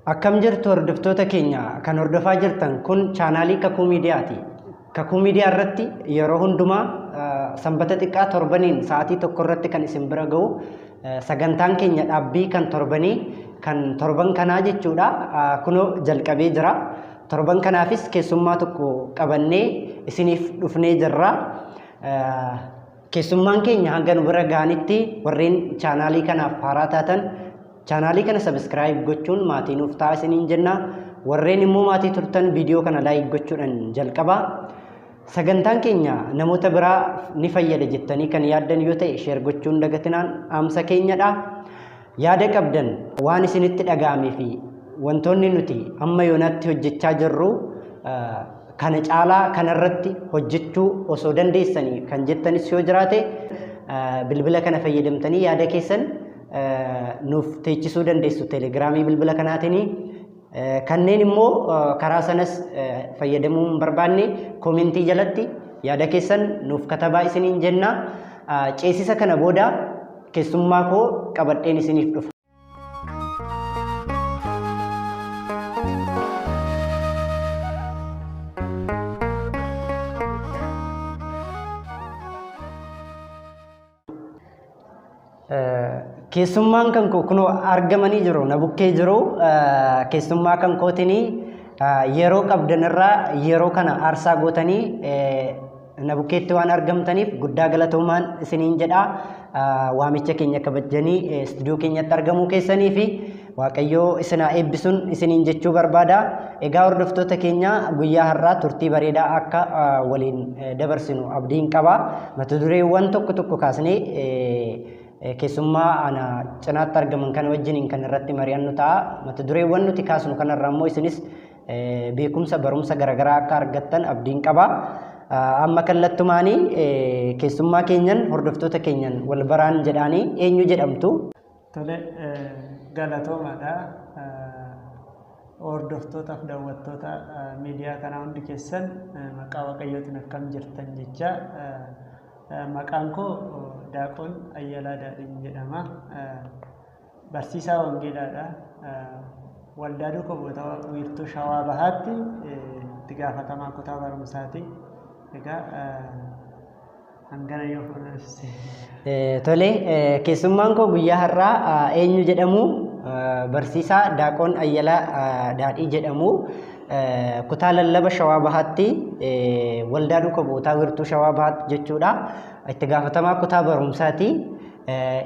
Akkam jirtu hordoftoota keenya kan hordofaa jirtan kun chaanaalii Kakuu Miidiyaati. Kakuu Miidiyaa irratti yeroo hundumaa sanbata xiqqaa torbaniin sa'aatii tokko irratti kan isin bira ga'u sagantaan keenya dhaabbii kan torbanii kan torban kanaa jechuudha. Kunoo jalqabee jira. Torban kanaafis keessummaa tokko qabannee isiniif dhufnee jirra. Keessummaan keenya hanga nu bira ga'anitti warreen chaanaalii kanaaf haaraa taatan chaanaalii kana subscribe gochuun maatii nuuf ta'a isiniin jenna. Warreen immoo maatii turtan viidiyoo kana like gochuudhaan jalqaba. Sagantaan keenya namoota biraa ni fayyada jettanii kan yaaddan yoo ta'e share gochuun dagatinaan dhaamsa keenyadha. Yaada qabdan waan isinitti dhaga'amee fi wantoonni nuti amma yoonatti hojjechaa jirru kana caalaa kanarratti hojjechuu osoo dandeessanii kan jettanis yoo jiraate bilbila kana fayyadamtanii yaada keessan nuuf teechisuu dandeessu telegiraamii bilbila kanaatiin. Kanneen immoo karaa sanas fayyadamuu hin barbaanne koomentii jalatti yaada keessan nuuf katabaa isiniin jenna. Ceesisa kana booda keessummaa koo qabadheen isiniif dhufa. Keessummaan kan koo kunoo argamanii jiru na bukkee jiru. Keessummaa kan kootiin yeroo qabdanirraa yeroo kana aarsaa gootanii na bukkeetti waan argamtaniif guddaa galatoomaan isiniin jedha. Waamicha keenya kabajanii istuudiyoo keenyatti argamuu keessanii fi Waaqayyoo isinaa eebbisuun isiniin jechuu barbaada. Egaa hordoftoota keenya guyyaa har'aa turtii bareedaa akka waliin dabarsinu abdiin qaba. Mata dureewwan tokko tokko kaasnee keessummaa ana cinaatti argaman kan wajjiniin kan irratti mari'annu ta'a. Mata dureewwan nuti kaasnu kanarraa immoo isinis beekumsa barumsa garaagaraa akka argattan abdiin qaba. Amma kallattumaanii keessummaa keenyan hordoftoota keenyan wal baraan jedhaanii eenyu jedhamtu? Tole galatoomaadha. Hordoftootaaf daawwattoota miidiyaa kanaa hundi keessan maqaa Waaqayyootiin akkam jirtan jecha maqaan koo Daaqoon Ayyalaa Daadhiin jedhama. Barsiisaa Wangeelaadha. Waldaa Duuka Bootaa Wiirtuu Shawaa Bahaatti itti gaafatamaa kutaa barumsaati. Egaa hangana yoo fudhanne. Tole keessummaan koo guyyaa har'aa eenyu jedhamu? Barsiisaa Daaqoon Ayyalaa Daadhii jedhamu. Kutaa lallaba Shawaa Bahaatti waldaa Duuka Bootaa Wiirtuu Shawaa Bahaatti jechuudha. Itti gaafatamaa kutaa barumsaati.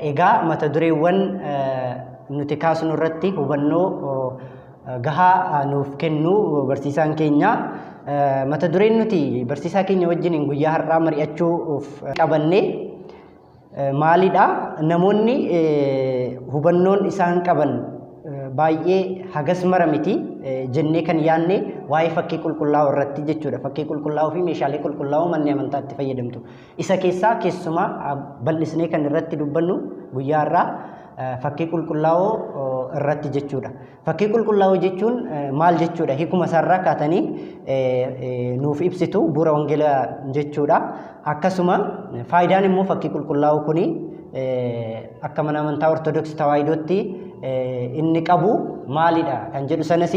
Egaa mata dureewwan nuti kaasnu irratti hubannoo gahaa nuuf kennu barsiisaan keenya. Mata dureen nuti barsiisaa keenya wajjin guyyaa har'aa mari'achuuf qabanne maalidha? Namoonni hubannoon isaan qaban baay'ee hagas mara miti jennee kan yaadne waa'ee fakkii qulqullaa'uu irratti jechuudha. Fakkii qulqullaa'uu fi meeshaalee qulqullaa'uu manni amantaatti fayyadamtu. Isa keessaa keessumaa bal'isnee kan irratti dubbannu guyyaa har'aa fakkii qulqullaa'uu irratti jechuudha. Fakkii qulqullaa'uu jechuun maal jechuudha? Hiikuma isaarraa kaatanii nuuf ibsitu bu'uura wangeelaa jechuudha. Akkasuma faayidaan immoo fakkii qulqullaa'uu kuni akka mana amantaa Ortodoksii Tawaahidootti inni qabu maalidha kan jedhu sanas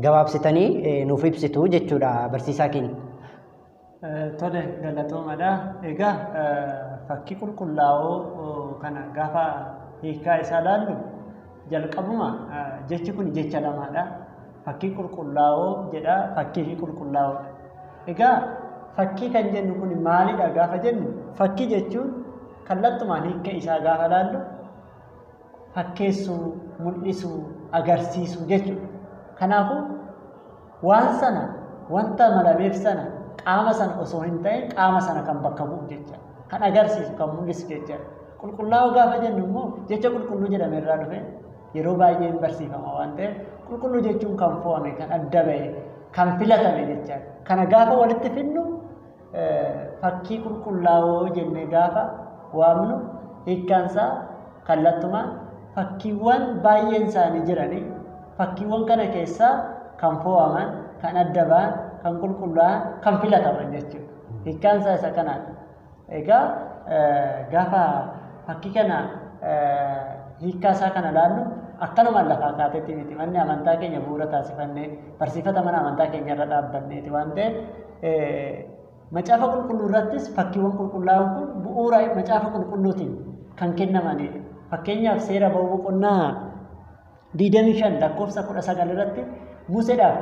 gabaabsitanii nuuf ibsitu jechuudha barsiisaa keenya. Tole galatoomaadha. Egaa fakkii qulqullaa'oo kana gaafa hiikaa isaa ilaallu jalqabuma jechi kun jecha lamaadha. Fakkii qulqullaa'oo jedha, fakkii fi qulqullaa'oodha. Egaa fakkii kan jennu kun maalidha gaafa jennu fakkii jechuun kallattumaan hiika isaa gaafa ilaallu fakkeessuu, mul'isuu, agarsiisuu jechuudha. Kanaafuu waan sana wanta malameef sana qaama sana osoo hin ta'in qaama sana kan bakka bu'u jecha kan agarsiisu kan mul'isu jecha. Qulqullaa'uu gaafa jennu immoo jecha qulqulluu jedhame irraa dhufe yeroo baay'ee hin barsiifama waan ta'eef qulqulluu jechuun kan fo'ame, kan adda ba'e, kan filatame jecha. Kana gaafa walitti fidnu fakkii qulqullaa'oo jennee gaafa waamnu hiikkaansaa kallattumaan fakkiiwwan baay'een isaanii jiranii fakkiiwwan kana keessaa kan fo'aman, kan adda ba'an, kan qulqullaa'an, kan filataman jechuudha. Hiikkaansaa isa kanaadha. Egaa gaafa fakkii kana hiikkaasaa kana ilaallu akkanumaan lafaa kaatetti miti. Manni amantaa keenya bu'uura taasifannee barsiifata mana amantaa keenya irra dhaabbanneeti waan ta'eef macaafa qulqulluu irrattis fakkiiwwan qulqullaa'oon kun bu'uura macaafa qulqulluutiin kan kennamanidha. Fakkeenyaaf seera ba'uu boqonnaa 25 lakkoofsa 19 irratti Museedhaaf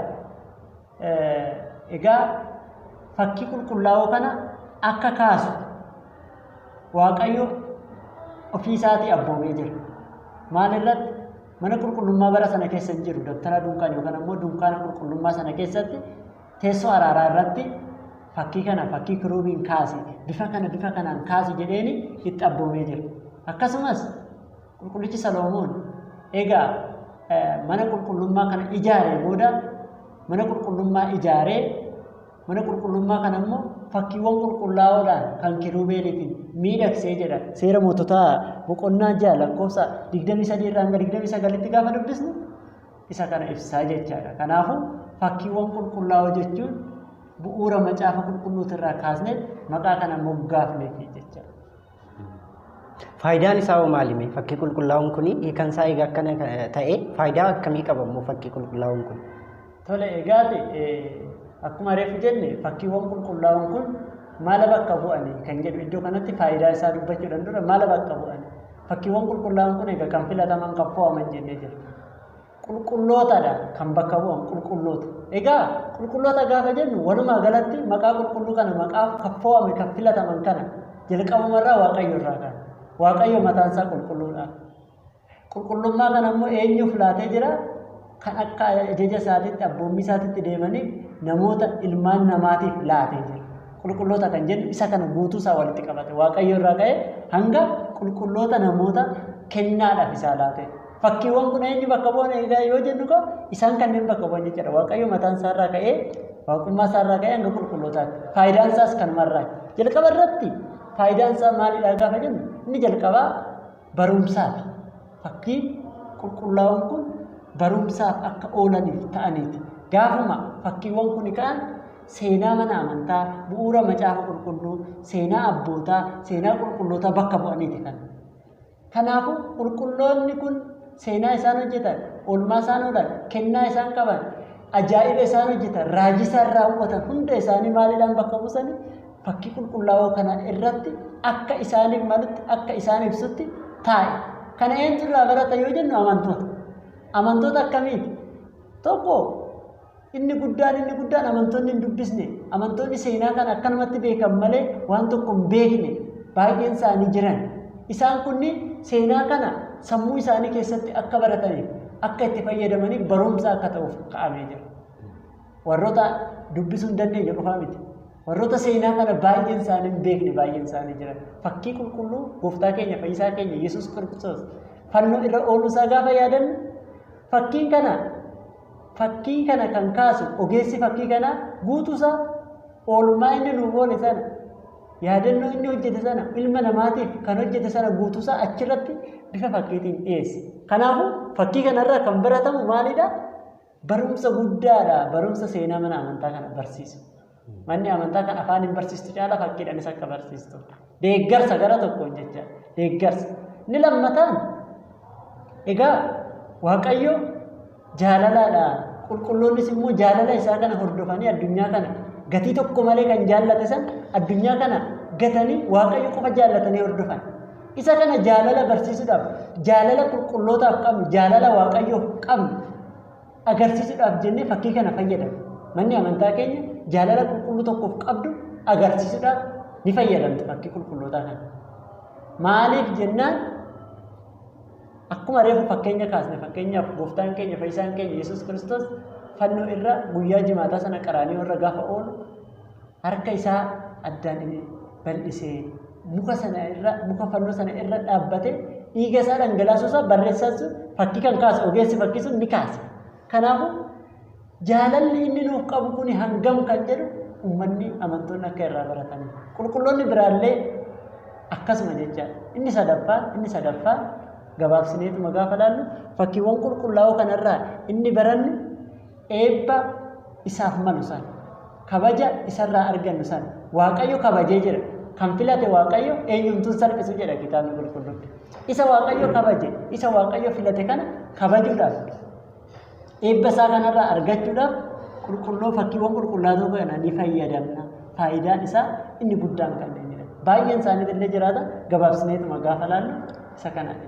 egaa fakkii qulqullaa'oo kana akka kaasu Waaqayyo ofii isaatii abboomee jira. Maal irratti? Mana qulqullummaa bara sana keessa hin jiru dabtara dunkaana yookaan ammoo dunkaana qulqullummaa sana keessatti teessoo araaraa irratti fakkii kana fakkii kiruubiin kaasi bifa kanaan kaasi jedheeni itti abboomee jira. Akkasumas qulqullichi Saloomoon egaa mana qulqullummaa kana ijaaree booda mana qulqullummaa ijaaree mana qulqullummaa kana immoo fakkiiwwan qulqullaa'oodhaan kan kiruubeeliitiin miidhagsee jedha. Seera moototaa boqonnaa 6 lakkoofsa 23 irraa hanga 29tti gaafa dubbisnu isa kana ibsaa jechaadha. Kanaafuu fakkiiwwan qulqullaa'oo jechuun bu'uura macaafa qulqulluutirraa kaasnee maqaa kana moggaafneefi jechaadha. Faayidaan isaa maalimi? Fakkii qulqullaa'oon kun kan isaa egaa akkana ta'e faayidaa akkamii qaba immoo fakkii qulqullaa'oon kun? Tole egaati akkuma reefu jenne fakkiiwwan qulqullaa'oon kun maal bakka bu'anii kan jedhu iddoo kanatti faayidaa isaa dubbachuudhaan dura maal bakka bu'anii? Fakkiiwwan qulqullaa'oon kun egaa kan filataman kan fo'aman jennee jira. Qulqullootadha kan bakka bu'an qulqulloota. Egaa qulqulloota gaafa jennu walumaa galatti maqaa qulqulluu kana maqaa kan fo'ame kan filataman kana jalqabumarraa Waaqayyo irraa kana. Waaqayyo mataan isaa qulqulluudha. Qulqullummaa kana immoo eenyuuf laatee jira? Kan akka ajaja isaatiitti abboommii isaatiitti deemanii namoota ilmaan namaatiif laatee jira. Qulqulloota kan jennu isa kana guutuu isaa walitti qabate. Waaqayyo irraa ka'ee hanga qulqulloota namoota kennaadhaaf isaa laate. Fakkiiwwan kun eenyu bakka bu'an egaa yoo jennu ko isaan kanneen bakka bu'an jechuudha. Waaqayyo mataan isaa irraa ka'ee waaqummaa isaa irraa ka'ee hanga qulqullootaatti. Faayidaan isaas kanumarraa. Jalqaba irratti faayidaan isaa maalidha gaafa jennu? Inni jalqabaa barumsaaf. Fakkiin qulqullaa'oon kun barumsaaf akka oolaniif ta'aniiti. Gaafuma fakkiiwwan kun ka'an seenaa mana amantaa, bu'uura macaafa qulqulluu, seenaa abbootaa, seenaa qulqullootaa bakka bu'aniiti kan. Kanaafuu qulqulloonni kun seenaa isaan hojjetan, oolmaa isaan oolan, kennaa isaan qaban, ajaa'iba isaan hojjetan, raajii isaan raawwatan hunda isaanii maaliidhaan bakka buusanii fakkii qulqullaa'oo kana irratti akka isaaniif malutti akka isaan ibsutti taa'e. Kana eenyutu irraa barata yoo jennu amantoota. Amantoota akkamiiti? Tokko inni guddaan amantoonni hin dubbisne, amantoonni seenaa kana akkanumatti beekan malee waan tokko hin beekne baay'een isaanii jiran. Isaan kunni seenaa kana sammuu isaanii keessatti akka barataniif, akka itti fayyadamaniif barumsa akka ta'uuf kaa'amee jira. Warroota dubbisuu hin dandeenye qofaa miti. Warroota seenaa kana baay'een isaanii hin beekne baay'een isaanii jiran. Fakkii qulqulluu gooftaa keenya fayyisaa keenya Yesuus Kiristoos fannoo irra ooluusaa gaafa yaadannu fakkii kana kan kaasu ogeessi fakkii kana guutuusaa oolmaa inni nuuf oole sana yaadannoo inni hojjete sana ilma namaatiif kan hojjete sana guutuusaa achirratti bifa fakkiitiin dhiyeesse. Kanaafuu fakkii kanarraa kan baratamu maalidha? Barumsa guddaadha. Barumsa seenaa mana amantaa kana barsiisu. Manni amantaa kan afaan hin barsiistu caala fakkiidhaanis akka barsiistu. Deeggarsa gara tokkoon jecha deeggarsa. Inni lammataan egaa Waaqayyo jaalalaadha. Qulqulloonnis immoo jaalala isaa kana hordofanii addunyaa kana gatii tokko malee kan jaallate san addunyaa kana gatanii Waaqayyo qofa jaallatanii hordofan. Isa kana jaalala barsiisuudhaaf, jaalala qulqullootaaf qabnu, jaalala Waaqayyoof qabnu agarsiisuudhaaf jennee fakkii kana fayyadamna. Manni amantaa keenya jaalala qulqulluu tokkoof qabdu agarsiisuudhaaf ni fayyadamti fakkii qulqullootaa kana. Maaliif jennaan akkuma reefu fakkeenya kaasne fakkeenyaaf gooftaan keenya fayyisaan keenya Yesuus Kiristoos fannoo irra guyyaa jimaataa sana qaraanii irra gaafa oolu harka isaa addaan bal'isee muka fannoo sana irra dhaabbatee dhiiga isaa dhangalaasuusaa barreessaa fakkii kan kaasu ogeessi fakkii sun ni kaase. Kanaafuu jaalalli inni nuuf qabu kun hangam kan jedhu uummanni amantoonni akka irraa baratanii. Qulqulloonni biraallee akkasuma jecha inni sadaffaa gabaabsineetuma gaafa laallu fakkiiwwan qulqullaa'oo kanarraa inni barannu eebba isaaf malu sana kabaja isarraa argannu sana Waaqayyo kabajee jira. Kan filate Waaqayyo eenyumtuun salphisu jedha kitaabni qulqulluun. Isa Waaqayyo kabaje, isa Waaqayyo filate kana kabajuudhaaf eebba isaa kanarraa argachuudhaaf qulqulluu fakkiiwwan qulqullaatoo kana ni fayyadamna. Faayidaan isaa inni guddaan kan inni baay'een isaanii illee jiraata gabaabsineetuma gaafa laallu isa kanadha.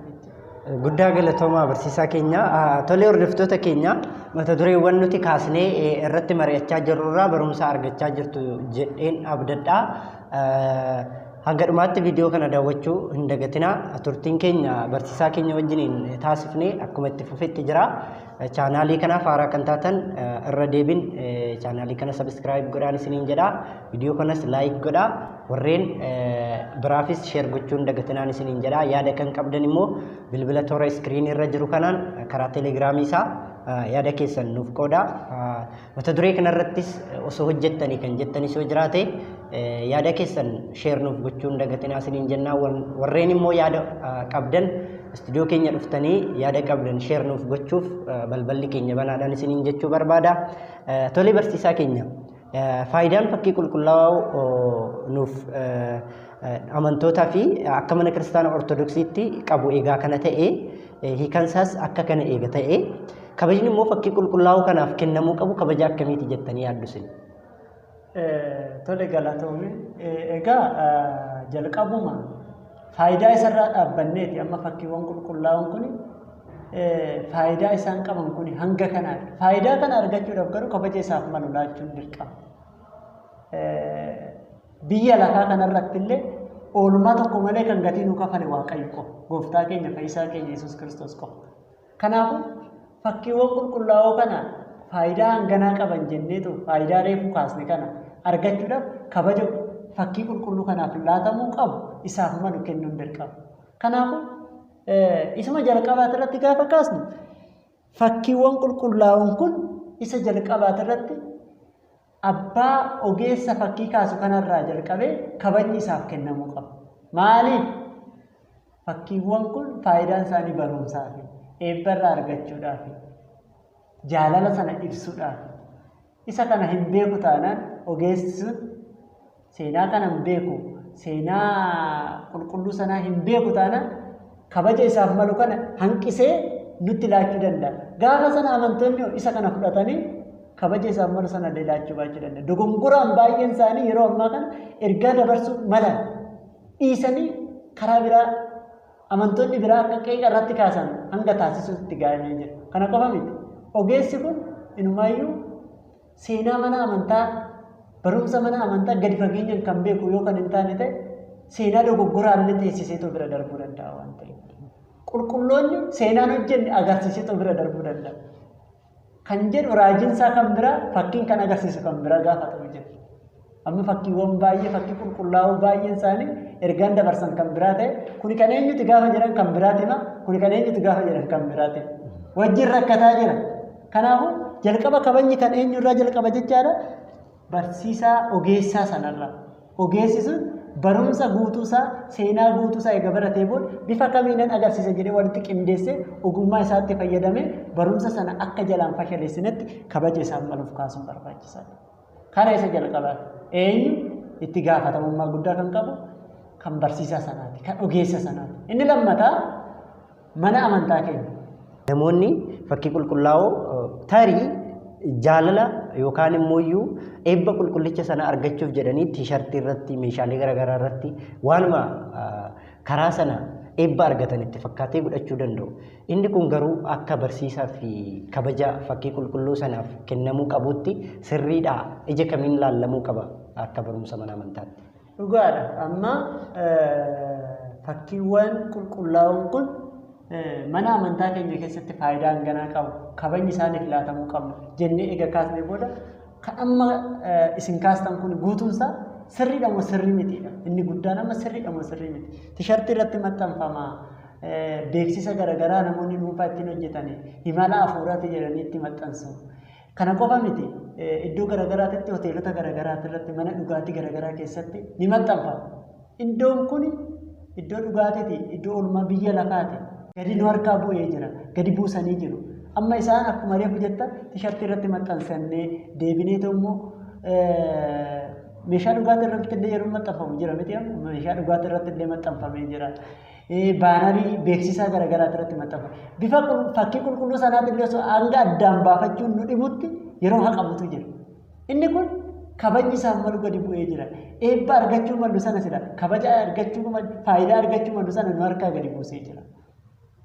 Guddaa galatoomaa barsiisaa keenya. Tolee hordoftoota keenya mata dureewwan nuti kaasnee irratti mari'achaa jirrurraa barumsa argachaa jirtu jedheen abdadhaa. Hanga dhumaatti viidiyoo kana daawwachuu hin dagatinaa. Turtiin keenya barsiisaa keenya wajjiniin taasifnee akkuma itti fufetti jira. Chaanaalii kanaaf haaraa kan taatan irra deebiin chaanaalii kana sabiskiraayib godhaan isiniin jedha. Viidiyoo kanas laayik godhaa. Warreen biraafis sheer gochuu hin dagatinaan isiniin jedha. Yaada kan qabdan immoo bilbila toora iskiriinii irra jiru kanaan karaa teelegiraamii isaa yaada keessan nuuf qoodaa. Mata duree kanarrattis osoo hojjettanii kan jettanis yoo jiraate yaada keessan sheer nuuf gochuu hin dagatinaa isiniin jennaa. Warreen immoo yaada qabdan istuudiyoo keenya dhuftanii yaada qabdan sheer nuuf gochuuf balballi keenya banaadhaan isiniin jechuu barbaada. Tolee barsiisaa keenya. Faayidaan fakkii qulqullaa'oo nuuf amantootaa fi akka mana kiristaana ortodoksiitti qabu eegaa kana ta'ee hiikan isaas akka kana eega ta'ee kabajni immoo fakkii qulqullaa'oo kanaaf kennamuu qabu kabaja akkamiiti jettanii yaaddu isin? Tole galatoomii egaa jalqabuma faayidaa isarraa dhaabbanneeti amma fakkiiwwan qulqullaa'oon kun faayidaa isaan qaban kun hanga kanaadha. Faayidaa kana argachuudhaaf garuu kabaja isaaf malu laachuun dirqama. Biyya lafaa kanarratti illee oolmaa tokko malee kan gatii nu kafale Waaqayyo qofa. Gooftaa keenya Fayyisaa keenya Yesuus Kiristoos qofa. Kanaafuu fakkiiwwan qulqullaa'oo kana faayidaa hanganaa qaban jenneetu faayidaa reefu kaasne kana argachuudhaaf kabaja fakkii qulqulluu kanaaf laatamuu qabu isaaf malu kennuun dirqama. Kanaafuu isuma jalqabaat irratti gaafa kaasnu fakkiiwwan qulqullaa'oon kun isa jalqabaat irratti abbaa ogeessa fakkii kaasu kanarraa jalqabee kabajni isaaf kennamuu qaba. Maaliif? Fakkiiwwan kun faayidaan isaanii barumsaaf, eebbarraa argachuudhaaf, jaalala sana ibsuudhaaf. Isa kana hin beeku taanaan ogeessi sun seenaa kana hin beeku, seenaa qulqulluu sanaa hin beeku taanaan kabaja isaaf malu kana hanqisee nutti laachuu danda'a. Gaafa sana amantoonni isa kana fudhatanii kabaja isaaf malu sana illee laachuu baachuu danda'a. Dogongoraan baay'een isaanii yeroo ammaa kana ergaa dabarsuu malan dhiisanii karaa biraa amantoonni biraa akka qeeqa irratti kaasan hanga taasisuutti gahamee jira. Kana qofa miti. Ogeessi kun inumaayyuu seenaa mana amantaa barumsa mana amantaa gadi fageenyaan kan beeku yoo kan hin taane ta'e seenaa dogoggoraan illee teessiseetu bira darbuu danda'a waan ta'eef. Qulqulloonni seenaan hojjenne agarsiisetu bira darbuu danda'a. Kan jedhu raajinsaa kan biraa fakkiin kan agarsiisu kan biraa gaafa ta'u jira. Amma fakkiiwwan baay'ee fakkii qulqullaa'oo baay'een isaanii ergaan dabarsan kan biraa ta'e kuni kan eenyuti gaafa jedhan kan biraati ma kuni kan eenyuti gaafa jedhan kan biraati. Wajjin rakkataa jira. Kanaafuu jalqaba kabajni kan eenyurraa jalqaba jechaadha. Barsiisaa ogeessaa sanarraa. Ogeessi sun barumsa guutuusaa seenaa guutuusaa eega baratee booda bifa kamiinan agarsiisa jedhee walitti qindeessee ogummaa isaatti fayyadamee barumsa sana akka jalaan fashaleessinetti kabaja isaaf maluuf kaasuun barbaachisaadha. Kana isa jalqabaa eenyu itti gaafatamummaa guddaa kan qabu kan barsiisaa sanaati kan ogeessa sanaati. Inni lammataa mana amantaa keenya. Namoonni fakkii qulqullaa'oo tarii jaalala yookaan immoo eebba qulqullicha sana argachuuf jedhanii tiishartii irratti meeshaalee garaagaraa irratti waanuma karaa sana eebba argatanitti fakkaatee godhachuu danda'u. Inni kun garuu akka barsiisaa fi kabaja fakkii qulqulluu sanaaf kennamuu qabutti sirriidha. Ija kamiin laallamuu qaba akka barumsa mana amantaatti. Dhugaadha. Amma fakkiiwwan qulqullaa'oon kun mana amantaa keenya keessatti faayidaa hanganaa qabu. Kabajni isaaniif laatamuu qabna jennee eega kaasnee booda kan amma isin kaastan kun guutuunsaa sirriidha moo sirrii mitiidha. Inni guddaan amma sirriidha moo sirrii miti. Tishartii irratti maxxanfama. Beeksisa garaagaraa namoonni dhuunfaa ittiin hojjetanii himala hafuuraati jedhanii itti maxxansu. Kana qofa miti. Iddoo garaagaraatti hoteelota garaagaraatti irratti mana dhugaatii garaagaraa keessatti ni maxxanfama. Iddoon kun iddoo dhugaatiiti. Iddoo oolmaa biyya lafaati. Gadi nu harkaa bu'ee jira. Gadi buusanii jiru. Amma isaan akkuma reefu jetta tishartii irratti maxxansannee deebinee immoo meeshaa dhugaatii irratti illee yeroo maxxanfamu jira miti meeshaa dhugaatii irratti illee maxxanfamee jira. baanarii beeksisaa garaagaraa irratti maxxanfama. Bifa fakkii qulqulluu sanaatti illee hanga addaan baafachuun nu dhibutti yeroo haqamutu jira. Inni kun kabajni isaan malu gadi bu'ee jira. Eebba argachuu malu sana sira. Kabaja argachuu malu, faayidaa argachuu malu sana nu harkaa gadi buusee jira.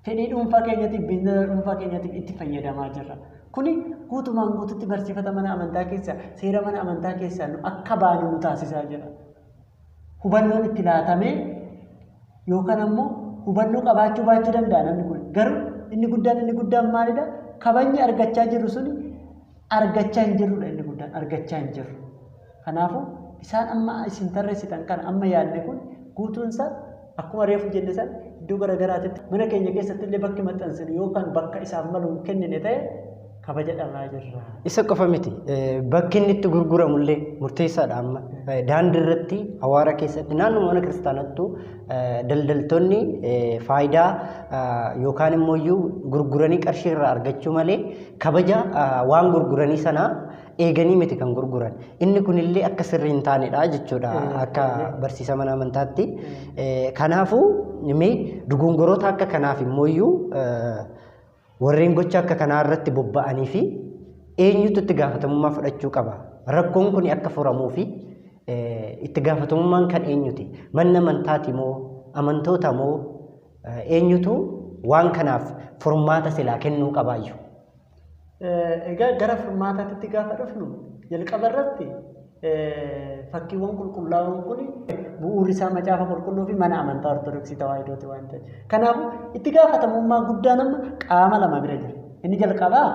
Fedhii dhuunfaa keenyatiif, bineelda dhuunfaa keenyatiif itti fayyadamaa jirra. Kuni guutumaan guututti barsiifata mana amantaa keessaa, seera mana amantaa keessaa akka baanu nu taasisaa jira. Hubannoon itti laatamee yookaan ammoo hubannoo qabaachuu baachuu danda'a namni kun. Garuu inni guddaan maalidha? Kabajni argachaa jirru suni argachaa hin jirrudha inni guddaan argachaa hin jirru. Kanaafuu isaan amma isin tarreessitan kana amma yaadne kun guutuunsaa akkuma reefu jenne san iddoo garaagaraatti mana keenya keessatti illee bakki maxxansinu yookaan bakka isaaf malu hin kennine ta'e kabaja dhabaa jirra. Isa qofa miti. Bakki inni itti gurguramullee murteessaadha amma. Daandii irratti hawaara keessatti naannoo mana kiristaanattuu daldaltoonni faayidaa yookaan immoo gurguranii qarshii irraa argachuu malee kabaja waan gurguranii sanaa eeganii miti kan gurguran. Inni kunillee akka sirrii hin taanedha jechuudha akka barsiisa mana amantaatti. Kanaafuu dogongoroota akka kanaaf immoo warreen gocha akka kanaa irratti bobba'anii fi eenyutu itti gaafatamummaa fudhachuu qaba. Rakkoon kun akka furamuu fi itti gaafatamummaan kan eenyuti? Manni amantaati moo amantoota moo eenyutu waan kanaaf furmaata silaa kennuu qabaayyu? Egaa gara furmaataatti gaafa dhufnu jalqaba irratti fakkiiwwan qulqullaa'oon kun bu'uurri isaa macaafa qulqulluu fi mana amantaa ortodoksii tawaahidooti waan ta'eef. Kanaafuu itti gaafatamummaa guddaan amma qaama lama bira jira. Inni jalqabaa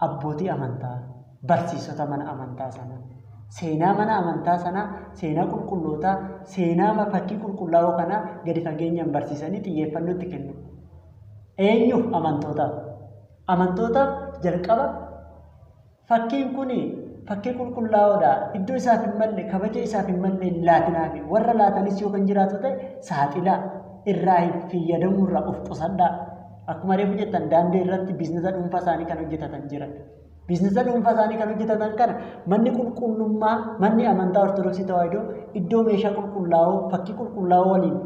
abbootii amantaa, barsiisota mana amantaa sanaa, seenaa mana amantaa sanaa, seenaa qulqullootaa, seenaa fakkii qulqullaa'oo kanaa gadi fageenyaan barsiisanii xiyyeeffannoo itti kennu. Eenyuuf? Amantootaaf. Amantootaaf jalqaba fakkiin kun fakkii qulqullaa'oodha. Iddoo isaaf hin malle, kabaja isaaf hin malle laatinaafi warra laatanis yoo kan jiraatu ta'e saaxilaa irraa fayyadamurraa of qusadhaa. Akkuma reefu jettan daandii irratti biizinasa dhuunfaa isaanii kan hojjetatan jiran. Biizinasa dhuunfaa isaanii kan hojjetatan kana manni qulqullummaa, manni amantaa ortodoksii tawaahidoo iddoo meeshaa qulqullaa'oo, fakkii qulqullaa'oo waliin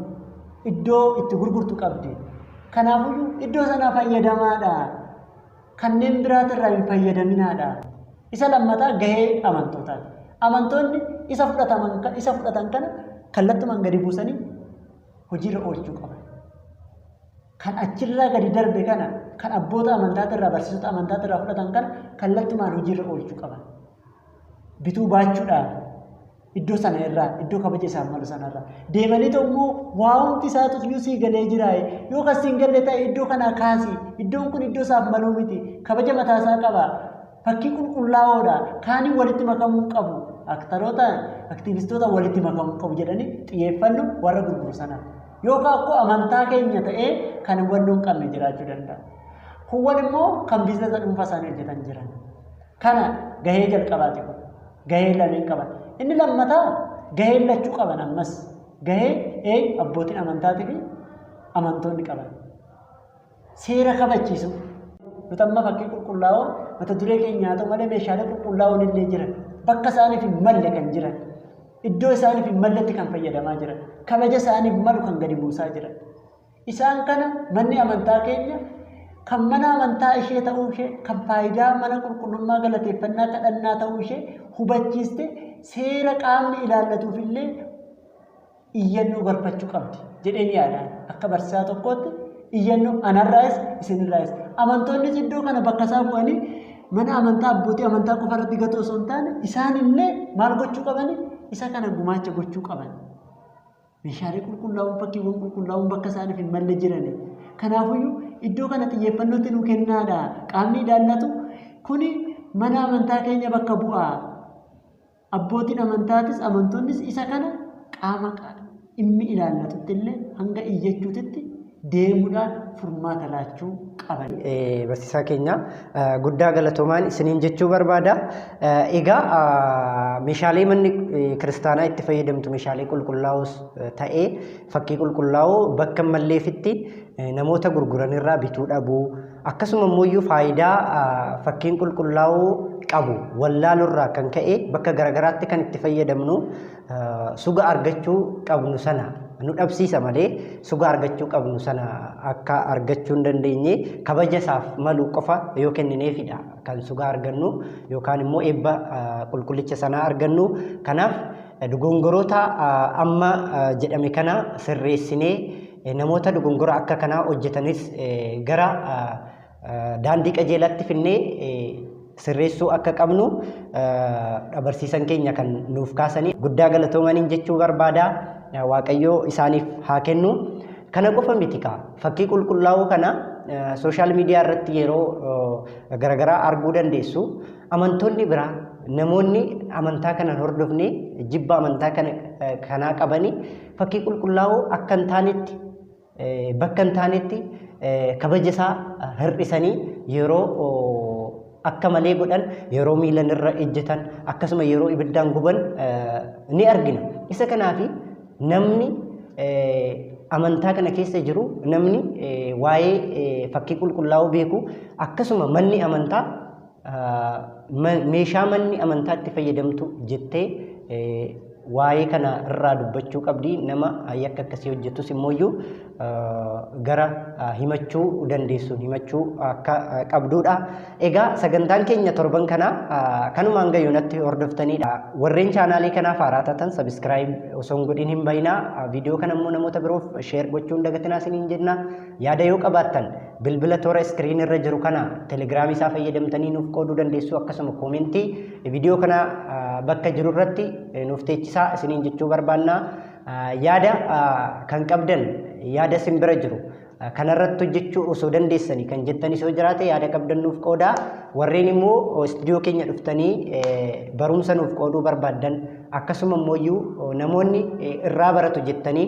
iddoo itti gurgurtu qabdi. Kanaafuu iddoo sanaa fayyadamaadha. Kanneen biraatirraa hin fayyadaminaadha. Isa lammataa gahee amantootaati. Amantoonni isa fudhatan kana kallattumaan gadi buusanii hojiirra oolchuu qaban. Kan achirraa gadi darbe kana kan abboota amantaatirraa barsiisota amantaatirraa fudhatan kana kallattumaan hojiirra oolchuu qaban. Bituu baachuudhaan iddoo sana irraa iddoo kabaja isaan malu sanarraa deemanii immoo waa hundi isaatu iyyuu sii galee jiraaye yoo kas siin galle ta'e iddoo kanaa kaasi iddoon kun iddoo isaaf maluu miti kabaja mataasaa qaba fakkii qulqullaa'oodha kaanii walitti makamuu qabu aktaroota aktivistoota walitti makamuu qabu jedhanii xiyyeeffannoo warra gurguru sanaa yookaan akkoo amantaa keenya ta'ee kan hubannoo hin qabne jiraachuu danda'a. Kuwwan immoo kan biizinasa dhuunfaa isaanii hojjetan jiran kana gahee jalqabaati kun gahee lameen qaban. Inni lammataa gahee lachuu qaban ammas gahee abbootiin amantaatii fi amantoonni qaban. Seera kabachiisu. Nuti amma fakkii qulqullaa'oo mata duree keenyaa ta'u malee meeshaalee qulqullaa'oon illee jiran bakka isaaniif hin malle kan jiran iddoo isaaniif hin malletti kan fayyadamaa jiran kabaja isaaniif malu kan gadi buusaa jiran. Isaan kana manni amantaa keenya kan mana amantaa ishee ta'uu ishee kan faayidaa mana qulqullummaa galateeffannaa kadhannaa ta'uu ishee hubachiiste seera qaamni ilaallatuuf illee iyyannoo galfachuu qabdi jedheen yaadaan akka barsiisaa tokkootti iyyannoo anarraayis isinirraayis amantoonnis iddoo kana bakka isaa bu'anii mana amantaa abbootii amantaa qofa irratti gatoo osoo hin taane isaan illee maal gochuu qabani isa kana gumaacha gochuu qaban. Meeshaalee qulqullaa'oon fakkiiwwan qulqullaa'oon bakka isaaniif hin malle jirani. Kanaafuyyuu iddoo kana xiyyeeffannootti nu kennaadha. Qaamni ilaallatu kuni mana amantaa keenya bakka bu'aa. Abbootiin amantaatis amantoonnis isa kana qaama dhimmi ilaallatutti illee hanga iyyachuutitti deemuudhaan furmaata laachuu qaban. Barsiisaa keenya guddaa galatoomaan isiniin jechuu barbaada. Egaa meeshaalee manni kiristaanaa itti fayyadamtu meeshaalee qulqullaa'oos ta'ee fakkii qulqullaa'oo bakka malleefitti namoota gurguranirraa bituu dhabuu akkasuma immoo faayidaa fakkiin qulqullaa'oo qabu wallaalurraa kan ka'e bakka garagaraatti kan itti fayyadamnu suga argachuu qabnu sana nu dhabsiisa malee sugaa argachuu qabnu sana akka argachuu hin dandeenye kabaja isaaf malu qofa yoo kennineefidha kan sugaa argannu yookaan immoo eebba qulqullicha sanaa argannu. Kanaaf dogongoroota amma jedhame kana sirreessinee namoota dogongora akka kanaa hojjetanis gara daandii qajeelatti finnee sirreessuu akka qabnu barsiisan keenya kan nuuf kaasanii guddaa galatoomaniin jechuu barbaada. Waaqayyoo isaaniif haa kennu. Kana qofa miti kaa fakkii qulqullaa'uu kana sooshaal miidiyaa irratti yeroo garagaraa arguu dandeessu. Amantoonni biraa namoonni amantaa kana hordofne jibba amantaa kanaa qabanii fakkii qulqullaa'uu akka hin taanetti bakka hin taanetti kabaja isaa hir'isanii yeroo akka malee godhan yeroo miilan irra ejjetan akkasuma yeroo ibiddaan guban ni argina. Isa kanaafi namni amantaa kana keessa jiru namni waa'ee fakkii qulqullaa'uu beeku akkasuma manni amantaa meeshaa manni amantaa itti fayyadamtu jettee waa'ee kana irraa dubbachuu qabdi. Nama yakka akkasii hojjetus immooyyuu gara himachuu dandeessuun himachuu akka qabduudha. Egaa sagantaan keenya torban kana kanumaan gayyonatti hordoftanidha. Warreen chaanaalii kanaaf haaraa taatan sabiskiraayib osoo hin godhin hin bayinaa. Viidiyoo kana immoo namoota biroof sheer gochuun dagatinaa isiniin jenna. Yaada yoo qabaattan bilbila toora iskiriin irra jiru kana telegiraamii isaa fayyadamtanii nuuf qooduu dandeessu. Akkasuma koomentii viidiyoo kana bakka jiru irratti nuuf teechisaa isiniin jechuu barbaanna. Yaada kan qabdan yaada simbira jiru kanarratti hojjechuu osoo dandeessanii kan jettanis yoo jiraate yaada qabdan nuuf qoodaa. Warreen immoo istiidiyoo keenya dhuftanii barumsa nuuf qooduu barbaaddan akkasuma immoo namoonni irraa baratu jettanii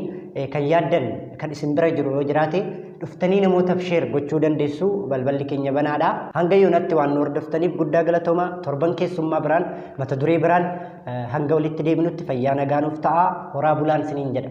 kan yaaddan kan isin bira jiru yoo jiraate dhuftanii namootaaf sheer gochuu dandeessu. Balballi keenya banaadha. Hanga yoonatti waan nu hordoftaniif guddaa galatooma. Torban keessummaa biraan mata duree biraan hanga walitti deebinutti fayyaa nagaa nuuf ta'a. Horaa bulaan isiniin jedha.